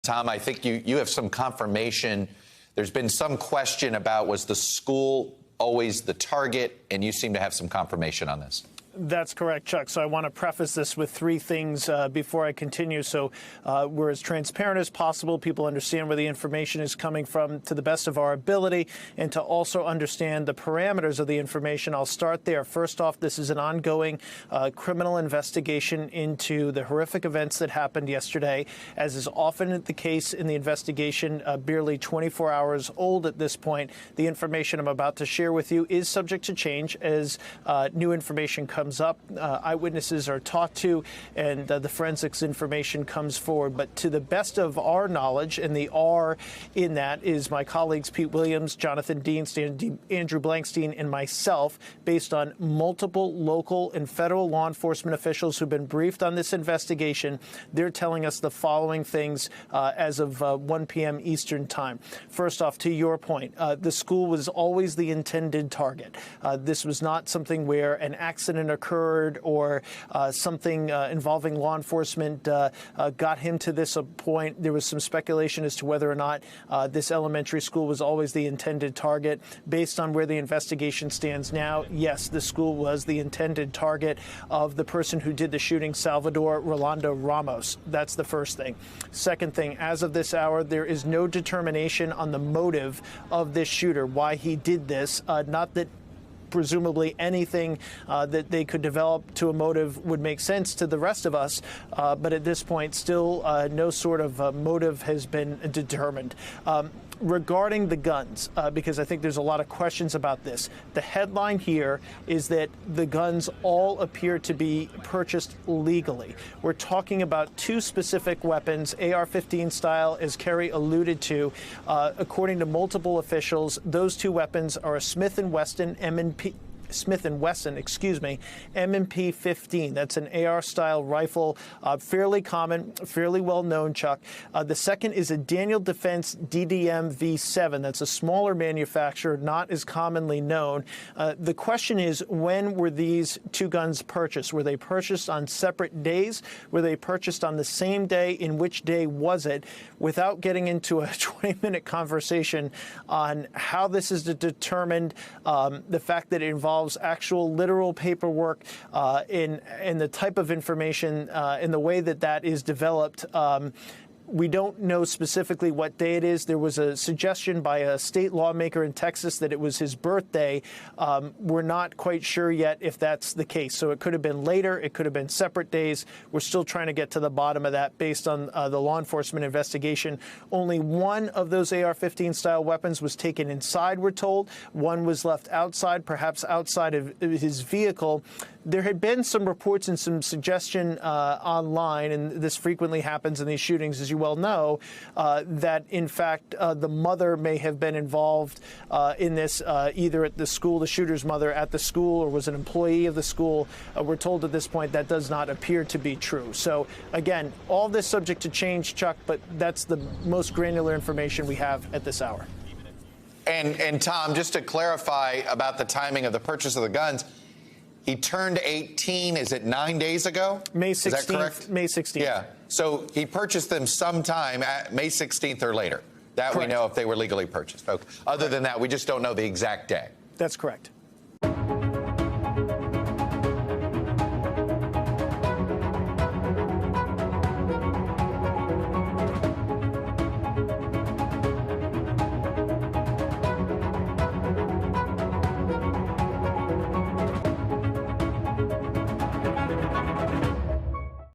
Tom, I think you have some confirmation. There's been some question about, was the school always the target? And you seem to have some confirmation on this. That's correct, Chuck. So I want to preface this with three things before I continue. So we're as transparent as possible. People understand where the information is coming from to the best of our ability, and to also understand the parameters of the information. I'll start there. First off, this is an ongoing criminal investigation into the horrific events that happened yesterday. As is often the case in the investigation, barely 24 hours old at this point. The information I'm about to share with you is subject to change as new information comes up, eyewitnesses are talked to, and the forensics information comes forward. But to the best of our knowledge, and the R in that is my colleagues Pete Williams, Jonathan Dean, Andrew Blankstein, and myself, based on multiple local and federal law enforcement officials who've been briefed on this investigation, they're telling us the following things as of 1 p.m. Eastern time. First off, to your point, the school was always the intended target. This was not something where an accident occurred or something involving law enforcement got him to this point. There was some speculation as to whether or not this elementary school was always the intended target. Based on where the investigation stands now, yes, the school was the intended target of the person who did the shooting, Salvador Rolando Ramos. That's the first thing. Second thing, as of this hour, there is no determination on the motive of this shooter, why he did this. Not that presumably anything that they could develop to a motive would make sense to the rest of us. But at this point, still no sort of motive has been determined. Regarding the guns, because I think there's a lot of questions about this, the headline here is that the guns all appear to be purchased legally. We're talking about two specific weapons, AR-15 style, as Kerry alluded to. According to multiple officials, those two weapons are a Smith & Wesson M&P. Smith & Wesson, M&P 15. That's an AR-style rifle, fairly common, fairly well-known, Chuck. The second is a Daniel Defense DDM V7. That's a smaller manufacturer, not as commonly known. The question is, when were these two guns purchased? Were they purchased on separate days? Were they purchased on the same day? In which day was it? Without getting into a 20-minute conversation on how this is determined, the fact that it involves actual literal paperwork in the type of information in the way that that is developed. We don't know specifically what day it is. There was a suggestion by a state lawmaker in Texas that it was his birthday. We're not quite sure yet if that's the case. So it could have been later. It could have been separate days. We're still trying to get to the bottom of that based on the law enforcement investigation. Only one of those AR-15 style weapons was taken inside, we're told. One was left outside, perhaps outside of his vehicle. There had been some reports and some suggestion online, and this frequently happens in these shootings, as you well know, that in fact the mother may have been involved in this, either at the school, the shooter's mother at the school, or was an employee of the school. We're told at this point that does not appear to be true. So again, all this subject to change, Chuck, but that's the most granular information we have at this hour. And Tom, just to clarify about the timing of the purchase of the guns, he turned 18, is it 9 days ago? May 16th. Is that correct? May 16th. Yeah. So he purchased them sometime at May 16th or later. That correct. We know if they were legally purchased. Okay. Other than that, we just don't know the exact day. That's correct.